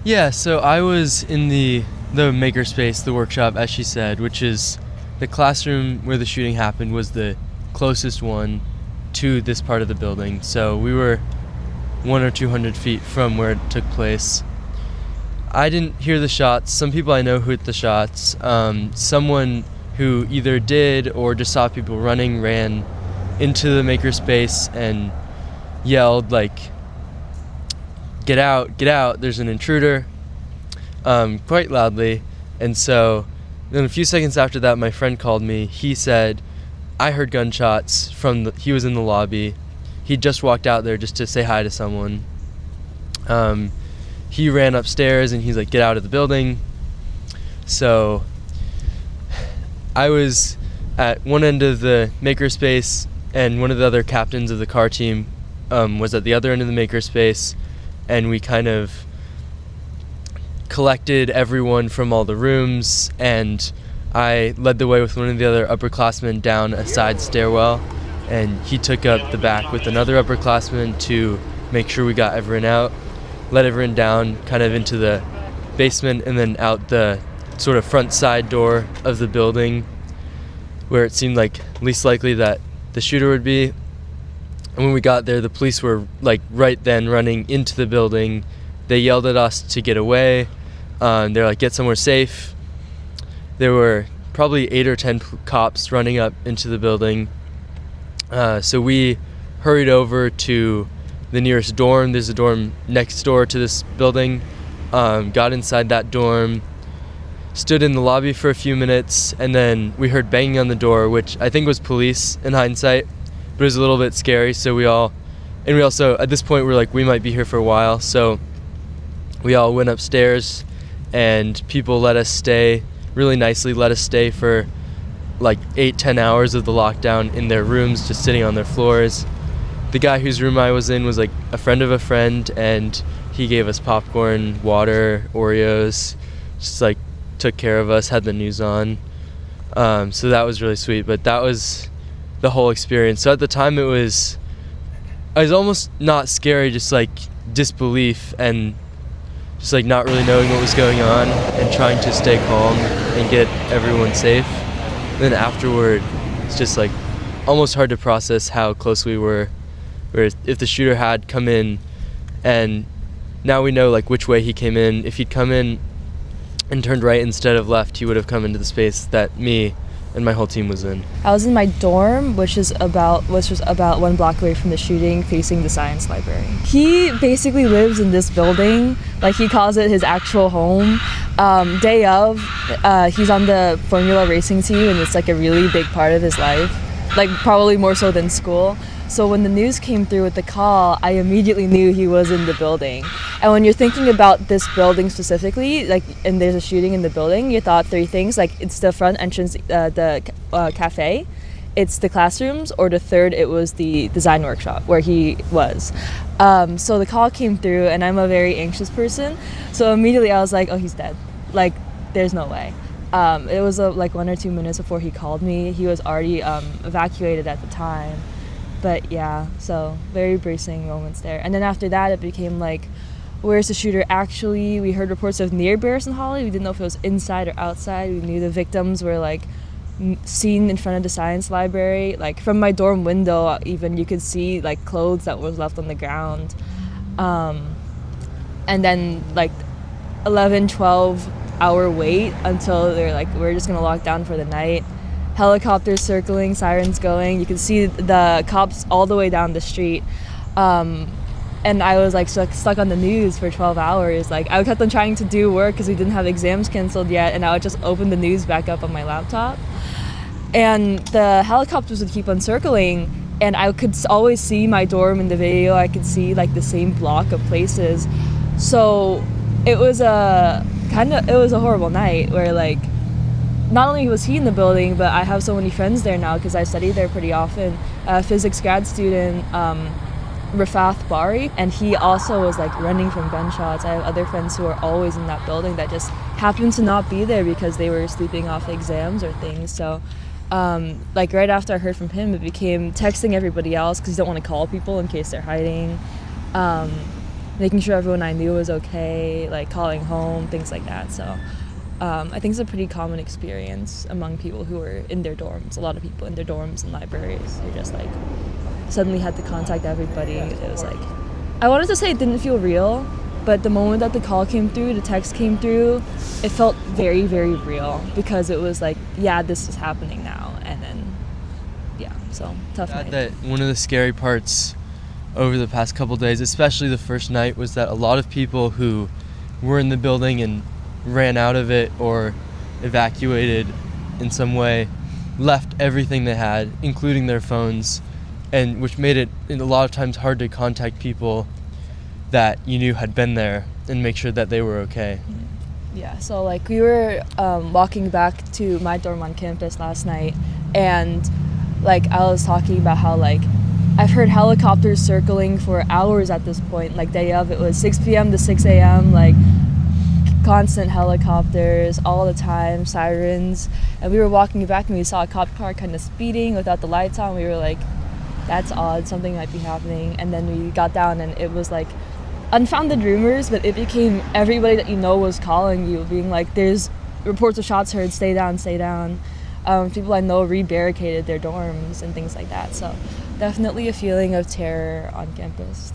Yeah, so I was in the makerspace, the workshop, as she said, which is the classroom where the shooting happened was the closest one to this part of the building. So we were 100 or 200 feet from where it took place. I didn't hear the shots. Some people I know who hit the shots. Someone who either did or just saw people running ran into the makerspace and yelled, like, get out, there's an intruder, quite loudly. And so then a few seconds after that, my friend called me. He said, I heard gunshots he was in the lobby. He just walked out there just to say hi to someone. He ran upstairs and he's like, get out of the building. So I was at one end of the makerspace and one of the other captains of the car team was at the other end of the makerspace, and we kind of collected everyone from all the rooms, and I led the way with one of the other upperclassmen down a side stairwell, and he took up the back with another upperclassman to make sure we got everyone out, let everyone down kind of into the basement and then out the sort of front side door of the building where it seemed like least likely that the shooter would be. And when we got there, the police were like right then running into the building. They yelled at us to get away. They're like, get somewhere safe. There were probably 8 or 10 cops running up into the building. So we hurried over to the nearest dorm. There's a dorm next door to this building. Got inside that dorm, stood in the lobby for a few minutes, and then we heard banging on the door, which I think was police in hindsight, but it was a little bit scary. So we also, at this point, we're like, we might be here for a while. So we all went upstairs, and people let us stay, really nicely let us stay for like 8-10 hours of the lockdown in their rooms, just sitting on their floors. The guy whose room I was in was like a friend of a friend, and he gave us popcorn, water, Oreos, just like took care of us, had the news on. So that was really sweet, but that was the whole experience. So at the time I was almost not scary, just like disbelief and just like not really knowing what was going on and trying to stay calm and get everyone safe. And then afterward, it's just like almost hard to process how close we were, where if the shooter had come in, and now we know like which way he came in. If he'd come in and turned right instead of left, he would have come into the space that me and my whole team was in. I was in my dorm, which was about 1 block away from the shooting, facing the science library. He basically lives in this building, like he calls it his actual home. Day of, he's on the Formula racing team, and it's like a really big part of his life, like probably more so than school. So when the news came through with the call, I immediately knew he was in the building. And when you're thinking about this building specifically, like, and there's a shooting in the building, you thought 3 things, like it's the front entrance, the cafe, it's the classrooms, or the third, it was the design workshop where he was. So the call came through, and I'm a very anxious person. So immediately I was like, oh, he's dead. Like, there's no way. It was like 1 or 2 minutes before he called me. He was already evacuated at the time. But yeah, so very bracing moments there. And then after that, it became like, where's the shooter actually? We heard reports of near Barrison Holly. We didn't know if it was inside or outside. We knew the victims were like seen in front of the science library. Like from my dorm window, even you could see like clothes that was left on the ground. And then like 11, 12 hour wait until they're like, we're just gonna lock down for the night. Helicopters circling, sirens going. You could see the cops all the way down the street. And I was like stuck on the news for 12 hours. Like I kept on trying to do work because we didn't have exams canceled yet, and I would just open the news back up on my laptop. And the helicopters would keep on circling, and I could always see my dorm in the video. I could see like the same block of places. So it was a horrible night where like, not only was he in the building, but I have so many friends there now because I study there pretty often. Physics grad student Rafath Bari, and he also was like running from gunshots. I have other friends who are always in that building that just happened to not be there because they were sleeping off exams or things. So like right after I heard from him, it became texting everybody else because you don't want to call people in case they're hiding. making sure everyone I knew was okay, like calling home, things like that. So I think it's a pretty common experience among people who were in their dorms. A lot of people in their dorms and libraries who just like suddenly had to contact everybody. It was like, I wanted to say it didn't feel real, but the moment that the call came through, the text came through, it felt very, very real because it was like, yeah, this is happening now. And then, yeah, so tough night. That one of the scary parts over the past couple days, especially the first night, was that a lot of people who were in the building and ran out of it or evacuated in some way left everything they had, including their phones, and which made it a lot of times hard to contact people that you knew had been there and make sure that they were okay. Yeah, so like we were walking back to my dorm on campus last night, and like I was talking about how like I've heard helicopters circling for hours at this point. Like day of, it was 6 p.m. to 6 a.m. like constant helicopters all the time, sirens. And we were walking back and we saw a cop car kind of speeding without the lights on. We were like, that's odd, something might be happening. And then we got down and it was like unfounded rumors, but it became everybody that you know was calling you, being like, there's reports of shots heard, stay down, stay down. People I know re-barricaded their dorms and things like that. So definitely a feeling of terror on campus.